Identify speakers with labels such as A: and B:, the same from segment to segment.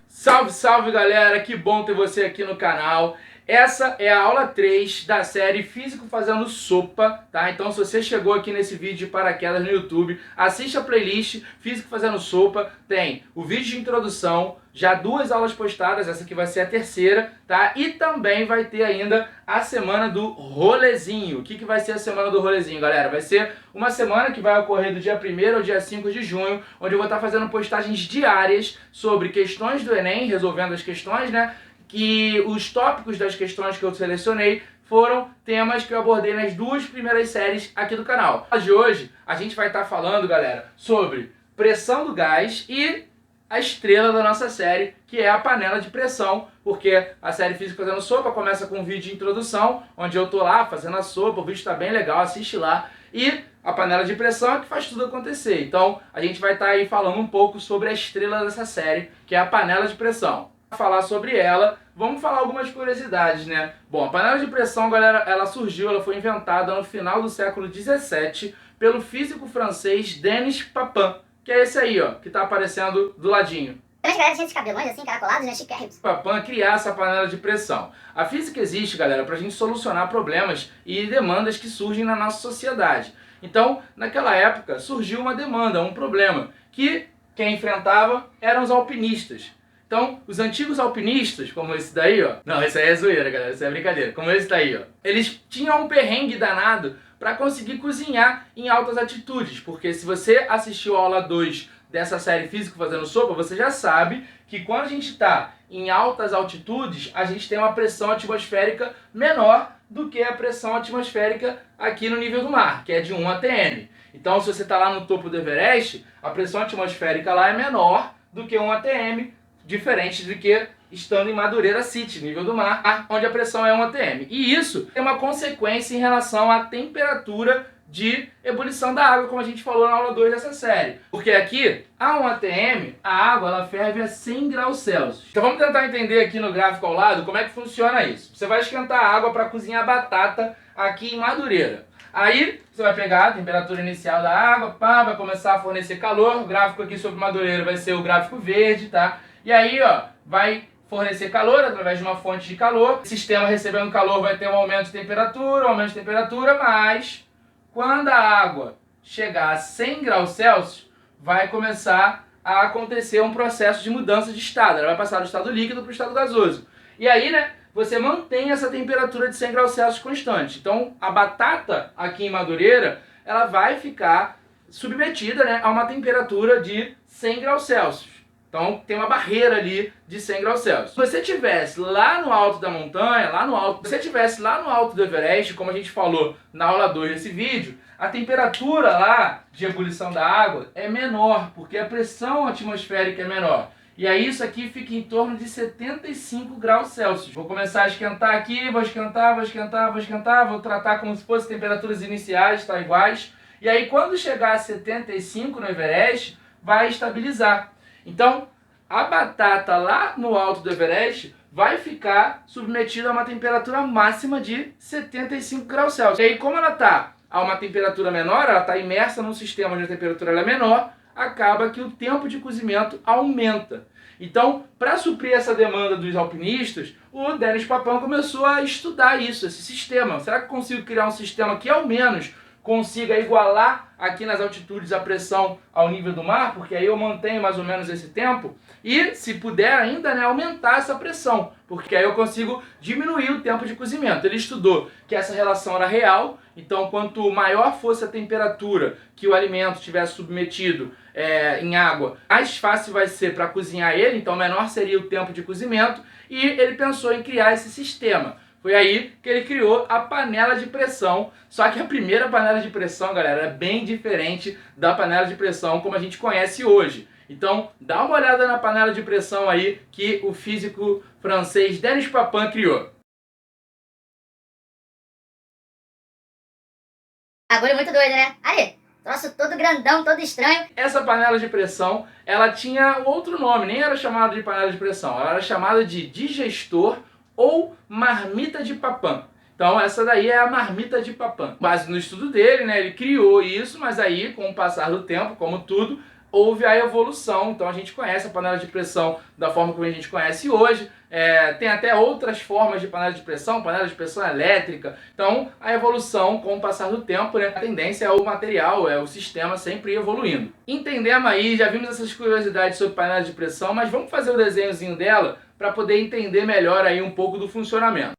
A: Salve, salve galera, que bom ter você aqui no canal. Essa é a aula 3 da série Físico Fazendo Sopa, tá? Então se você chegou aqui nesse vídeo de paraquedas no YouTube, assiste a playlist Físico Fazendo Sopa, tem o vídeo de introdução, já 2 aulas postadas, essa aqui vai ser a terceira, tá? E também vai ter ainda a semana do rolezinho. O que vai ser a semana do rolezinho, galera? Vai ser uma semana que vai ocorrer do dia 1º ao dia 5 de junho, onde eu vou estar fazendo postagens diárias sobre questões do Enem, resolvendo as questões, né? Que os tópicos das questões que eu selecionei foram temas que eu abordei nas 2 primeiras séries aqui do canal. De hoje, a gente vai estar falando, galera, sobre pressão do gás e a estrela da nossa série, que é a panela de pressão, porque a série Físico Fazendo Sopa começa com um vídeo de introdução, onde eu tô lá fazendo a sopa, o vídeo tá bem legal, assiste lá, e a panela de pressão é que faz tudo acontecer. Então, a gente vai estar aí falando um pouco sobre a estrela dessa série, que é a panela de pressão. Para falar sobre ela, vamos falar algumas curiosidades, né? Bom, a panela de pressão, galera, ela foi inventada no final do século XVII pelo físico francês Denis Papin, que é esse aí, ó, que tá aparecendo do ladinho.
B: A galera tinha esses cabelões assim, caracolados, né, chiquérrimos.
A: Papin criar essa panela de pressão. A física existe, galera, pra gente solucionar problemas e demandas que surgem na nossa sociedade. Então, naquela época, surgiu uma demanda, um problema, que quem enfrentava eram os alpinistas. Então, os antigos alpinistas, como esse daí, ó... Não, esse aí é zoeira, galera, isso é brincadeira. Como esse daí, ó. Eles tinham um perrengue danado para conseguir cozinhar em altas altitudes. Porque se você assistiu a aula 2 dessa série Físico Fazendo Sopa, você já sabe que quando a gente está em altas altitudes, a gente tem uma pressão atmosférica menor do que a pressão atmosférica aqui no nível do mar, que é de 1 atm. Então, se você está lá no topo do Everest, a pressão atmosférica lá é menor do que 1 atm, diferente do que estando em Madureira City, nível do mar, onde a pressão é 1 atm. E isso tem uma consequência em relação à temperatura de ebulição da água, como a gente falou na aula 2 dessa série. Porque aqui, a 1 atm, a água ela ferve a 100 graus Celsius. Então vamos tentar entender aqui no gráfico ao lado como é que funciona isso. Você vai esquentar a água para cozinhar batata aqui em Madureira. Aí você vai pegar a temperatura inicial da água, pá, vai começar a fornecer calor. O gráfico aqui sobre Madureira vai ser o gráfico verde, tá? E aí, ó, vai fornecer calor através de uma fonte de calor. O sistema recebendo calor vai ter um aumento de temperatura, mas quando a água chegar a 100 graus Celsius, vai começar a acontecer um processo de mudança de estado. Ela vai passar do estado líquido para o estado gasoso. E aí, né, você mantém essa temperatura de 100 graus Celsius constante. Então, a batata aqui em Madureira, ela vai ficar submetida, né, a uma temperatura de 100 graus Celsius. Então tem uma barreira ali de 100 graus Celsius. Se você estivesse lá no alto da montanha, se você estivesse lá no alto do Everest, como a gente falou na aula 2 desse vídeo, a temperatura lá de ebulição da água é menor, porque a pressão atmosférica é menor. E aí isso aqui fica em torno de 75 graus Celsius. Vou começar a esquentar aqui, vou esquentar, vou tratar como se fossem temperaturas iniciais, tá, iguais. E aí quando chegar a 75 no Everest, vai estabilizar. Então, a batata lá no alto do Everest vai ficar submetida a uma temperatura máxima de 75 graus Celsius. E aí, como ela está a uma temperatura menor, ela está imersa num sistema onde a temperatura é menor, acaba que o tempo de cozimento aumenta. Então, para suprir essa demanda dos alpinistas, o Denis Papin começou a estudar isso, esse sistema. Será que eu consigo criar um sistema que, ao menos, consiga igualar aqui nas altitudes a pressão ao nível do mar, porque aí eu mantenho mais ou menos esse tempo, e se puder ainda, né, aumentar essa pressão, porque aí eu consigo diminuir o tempo de cozimento. Ele estudou que essa relação era real, então quanto maior fosse a temperatura que o alimento tivesse submetido em água, mais fácil vai ser para cozinhar ele, então menor seria o tempo de cozimento, e ele pensou em criar esse sistema. Foi aí que ele criou a panela de pressão, só que a primeira panela de pressão, galera, é bem diferente da panela de pressão como a gente conhece hoje. Então, dá uma olhada na panela de pressão aí que o físico francês Denis Papin criou.
B: Bagulho muito doido, né? Ali, troço todo grandão, todo estranho.
A: Essa panela de pressão, ela tinha outro nome, nem era chamada de panela de pressão, ela era chamada de digestor ou marmita de Papin. Então essa daí é a marmita de Papin. Base no estudo dele, né, ele criou isso, mas aí com o passar do tempo, como tudo, houve a evolução. Então a gente conhece a panela de pressão da forma como a gente conhece hoje. Tem até outras formas de panela de pressão elétrica. Então a evolução, com o passar do tempo, né, a tendência é o material, é o sistema sempre evoluindo. Entendemos aí, já vimos essas curiosidades sobre panela de pressão, mas vamos fazer o desenhozinho dela para poder entender melhor aí um pouco do funcionamento.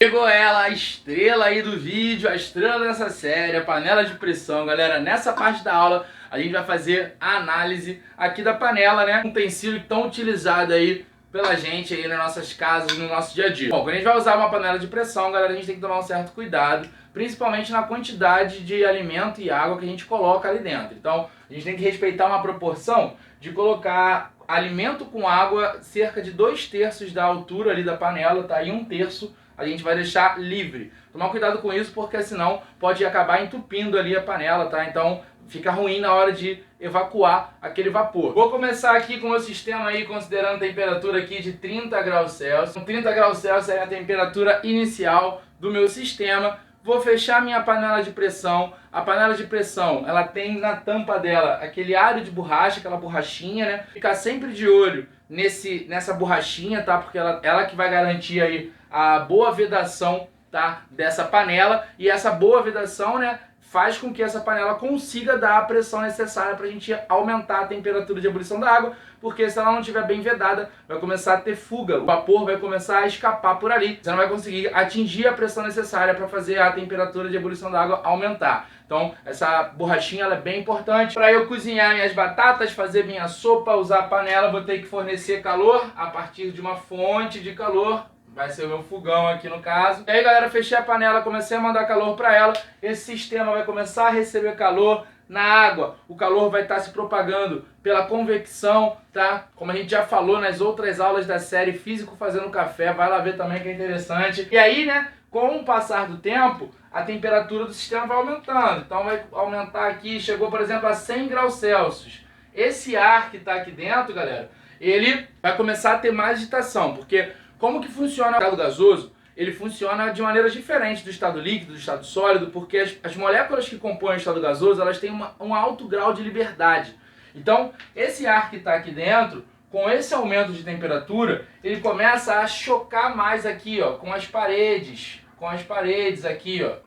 A: Chegou ela, a estrela aí do vídeo, a estrela dessa série, a panela de pressão. Galera, nessa parte da aula a gente vai fazer a análise aqui da panela, né? Um utensílio tão utilizado aí pela gente aí nas nossas casas, no nosso dia a dia. Bom, quando a gente vai usar uma panela de pressão, galera, a gente tem que tomar um certo cuidado, principalmente na quantidade de alimento e água que a gente coloca ali dentro. Então, a gente tem que respeitar uma proporção de colocar alimento com água cerca de 2/3 da altura ali da panela, tá? E 1/3 a gente vai deixar livre. Tomar cuidado com isso, porque senão pode acabar entupindo ali a panela, tá? Então fica ruim na hora de evacuar aquele vapor. Vou começar aqui com o meu sistema aí, considerando a temperatura aqui de 30 graus Celsius. 30 graus Celsius é a temperatura inicial do meu sistema. Vou fechar minha panela de pressão. A panela de pressão, ela tem na tampa dela aquele aro de borracha, aquela borrachinha, né? Ficar sempre de olho nessa borrachinha, tá? Porque ela que vai garantir aí a boa vedação, tá, dessa panela, e essa boa vedação, né, faz com que essa panela consiga dar a pressão necessária para a gente aumentar a temperatura de ebulição da água, porque se ela não estiver bem vedada, vai começar a ter fuga, o vapor vai começar a escapar por ali, você não vai conseguir atingir a pressão necessária para fazer a temperatura de ebulição da água aumentar. Então essa borrachinha ela é bem importante. Para eu cozinhar minhas batatas, fazer minha sopa, usar a panela, vou ter que fornecer calor a partir de uma fonte de calor. Vai ser o meu fogão aqui no caso. E aí, galera, fechei a panela, comecei a mandar calor para ela. Esse sistema vai começar a receber calor na água. O calor vai estar se propagando pela convecção, tá? Como a gente já falou nas outras aulas da série Físico Fazendo Café, vai lá ver também que é interessante. E aí, né, com o passar do tempo, a temperatura do sistema vai aumentando. Então vai aumentar aqui, chegou, por exemplo, a 100 graus Celsius. Esse ar que está aqui dentro, galera, ele vai começar a ter mais agitação, porque como que funciona o estado gasoso? Ele funciona de maneiras diferentes do estado líquido, do estado sólido, porque as moléculas que compõem o estado gasoso, elas têm um alto grau de liberdade. Então, esse ar que está aqui dentro, com esse aumento de temperatura, ele começa a chocar mais aqui, ó, com as paredes aqui, ó,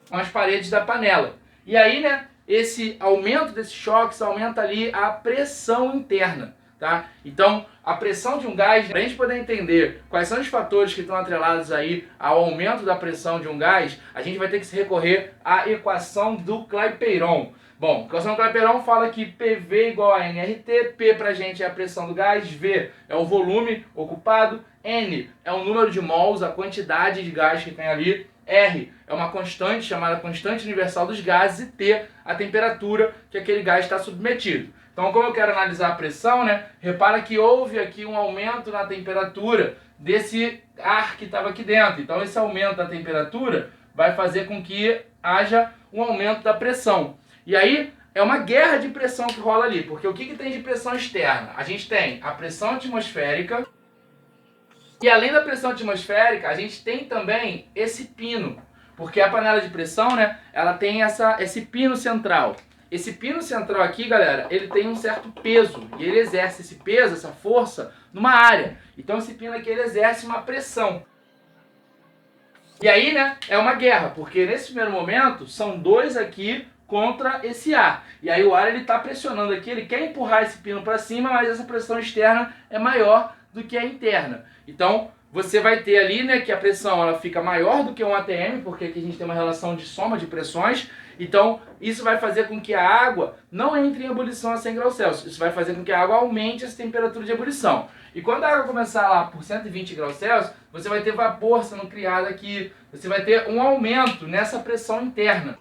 A: com as paredes da panela. E aí, né, esse aumento desses choques aumenta ali a pressão interna. Tá? Então, a pressão de um gás, para a gente poder entender quais são os fatores que estão atrelados aí ao aumento da pressão de um gás, a gente vai ter que se recorrer à equação do Clapeyron. Bom, a equação do Clapeyron fala que PV igual a nRT, P para a gente é a pressão do gás, V é o volume ocupado, N é o número de mols, a quantidade de gás que tem ali, R é uma constante chamada constante universal dos gases e T a temperatura que aquele gás está submetido. Então, como eu quero analisar a pressão, né, repara que houve aqui um aumento na temperatura desse ar que estava aqui dentro. Então, esse aumento da temperatura vai fazer com que haja um aumento da pressão. E aí, é uma guerra de pressão que rola ali, porque o que tem de pressão externa? A gente tem a pressão atmosférica, e além da pressão atmosférica, a gente tem também esse pino, porque a panela de pressão, né, ela tem esse pino central. Esse pino central aqui, galera, ele tem um certo peso, e ele exerce esse peso, essa força, numa área. Então esse pino aqui, ele exerce uma pressão. E aí, né, é uma guerra, porque nesse primeiro momento, são dois aqui contra esse ar. E aí o ar, ele está pressionando aqui, ele quer empurrar esse pino para cima, mas essa pressão externa é maior do que a interna. Então, você vai ter ali, né, que a pressão ela fica maior do que um ATM, porque aqui a gente tem uma relação de soma de pressões. Então, isso vai fazer com que a água não entre em ebulição a 100 graus Celsius. Isso vai fazer com que a água aumente essa temperatura de ebulição. E quando a água começar lá por 120 graus Celsius, você vai ter vapor sendo criado aqui. Você vai ter um aumento nessa pressão interna.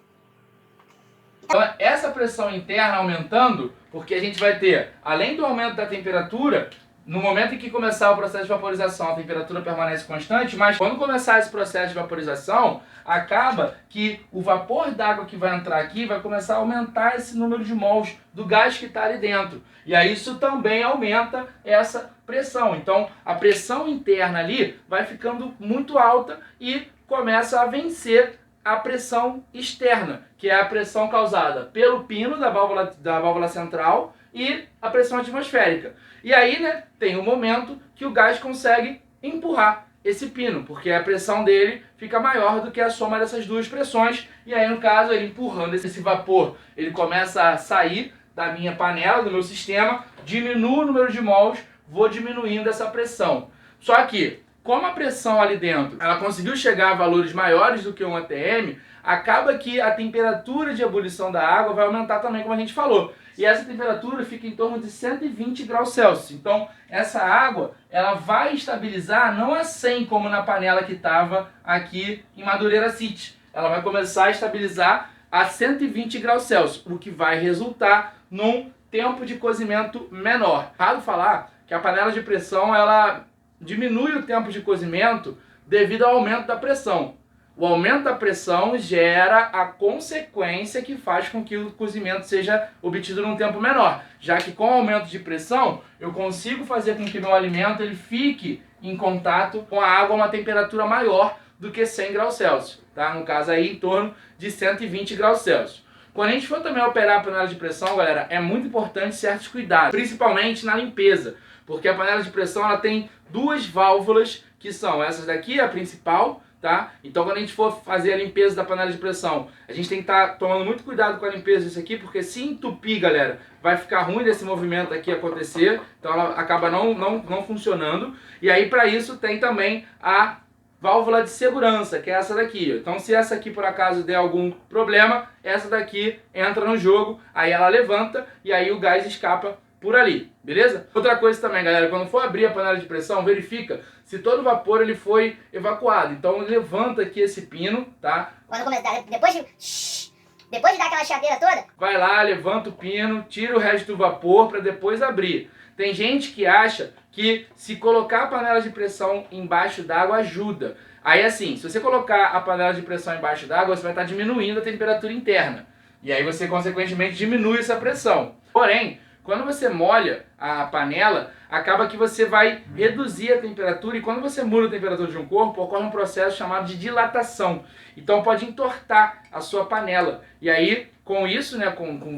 A: Então, essa pressão interna aumentando, porque a gente vai ter, além do aumento da temperatura, no momento em que começar o processo de vaporização, a temperatura permanece constante, mas quando começar esse processo de vaporização, acaba que o vapor d'água que vai entrar aqui vai começar a aumentar esse número de mols do gás que está ali dentro. E aí isso também aumenta essa pressão. Então a pressão interna ali vai ficando muito alta e começa a vencer a pressão externa, que é a pressão causada pelo pino da válvula central e a pressão atmosférica. E aí, né, tem um momento que o gás consegue empurrar esse pino, porque a pressão dele fica maior do que a soma dessas duas pressões, e aí no caso ele empurrando esse vapor, ele começa a sair da minha panela, do meu sistema, diminui o número de mols, vou diminuindo essa pressão. Só que, como a pressão ali dentro, ela conseguiu chegar a valores maiores do que 1 atm, acaba que a temperatura de ebulição da água vai aumentar também, como a gente falou. E essa temperatura fica em torno de 120 graus Celsius. Então, essa água, ela vai estabilizar não a 100 como na panela que estava aqui em Madureira City. Ela vai começar a estabilizar a 120 graus Celsius, o que vai resultar num tempo de cozimento menor. Raro falar que a panela de pressão, ela diminui o tempo de cozimento devido ao aumento da pressão. O aumento da pressão gera a consequência que faz com que o cozimento seja obtido num tempo menor, já que com o aumento de pressão eu consigo fazer com que meu alimento ele fique em contato com a água a uma temperatura maior do que 100 graus Celsius, tá? No caso aí em torno de 120 graus Celsius. Quando a gente for também operar a panela de pressão, galera, é muito importante certos cuidados, principalmente na limpeza, porque a panela de pressão ela tem duas válvulas, que são essas daqui, a principal, tá? Então quando a gente for fazer a limpeza da panela de pressão, a gente tem que estar tomando muito cuidado com a limpeza disso aqui, porque se entupir, galera, vai ficar ruim desse movimento aqui acontecer, então ela acaba não funcionando. E aí para isso tem também a válvula de segurança, que é essa daqui. Então se essa aqui por acaso der algum problema, essa daqui entra no jogo, aí ela levanta e aí o gás escapa por ali, beleza? Outra coisa também, galera, quando for abrir a panela de pressão, verifica se todo o vapor ele foi evacuado. Então levanta aqui esse pino, tá?
B: Quando começar, depois de dar aquela chaveira toda,
A: vai lá, levanta o pino, tira o resto do vapor para depois abrir. Tem gente que acha que se colocar a panela de pressão embaixo d'água ajuda. Aí assim, se você colocar a panela de pressão embaixo d'água, você vai estar diminuindo a temperatura interna. E aí você consequentemente diminui essa pressão. Porém, quando você molha a panela, acaba que você vai reduzir a temperatura, e quando você muda a temperatura de um corpo, ocorre um processo chamado de dilatação. Então pode entortar a sua panela. E aí, com isso, né,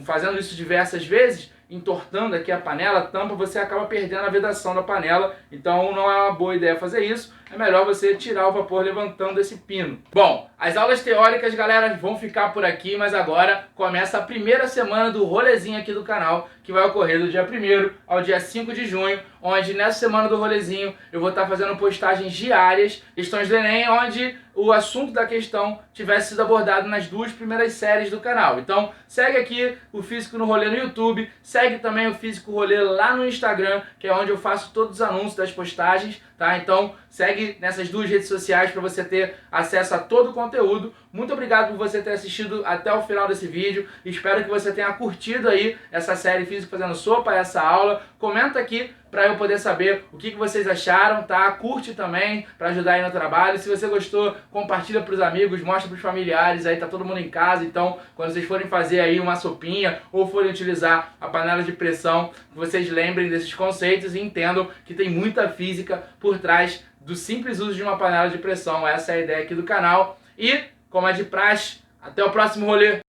A: fazendo isso diversas vezes, entortando aqui a panela, a tampa, você acaba perdendo a vedação da panela. Então não é uma boa ideia fazer isso. É melhor você tirar o vapor levantando esse pino. Bom, as aulas teóricas, galera, vão ficar por aqui, mas agora começa a primeira semana do rolezinho aqui do canal, que vai ocorrer do dia 1º ao dia 5 de junho, onde nessa semana do rolezinho eu vou estar fazendo postagens diárias, questões do Enem, onde o assunto da questão tivesse sido abordado nas 2 primeiras séries do canal. Então segue aqui o Físico no Rolê no YouTube, segue também o Físico Rolê lá no Instagram, que é onde eu faço todos os anúncios das postagens, tá? Então segue nessas 2 redes sociais para você ter acesso a todo o conteúdo. Muito obrigado por você ter assistido até o final desse vídeo. Espero que você tenha curtido aí essa série Físico Fazendo Sopa, essa aula. Comenta aqui para eu poder saber o que vocês acharam, tá? Curte também para ajudar aí no trabalho. Se você gostou, compartilha para os amigos, mostra para os familiares, aí tá todo mundo em casa. Então, quando vocês forem fazer aí uma sopinha ou forem utilizar a panela de pressão, vocês lembrem desses conceitos e entendam que tem muita física por trás do simples uso de uma panela de pressão. Essa é a ideia aqui do canal. E, como é de praxe, até o próximo rolê!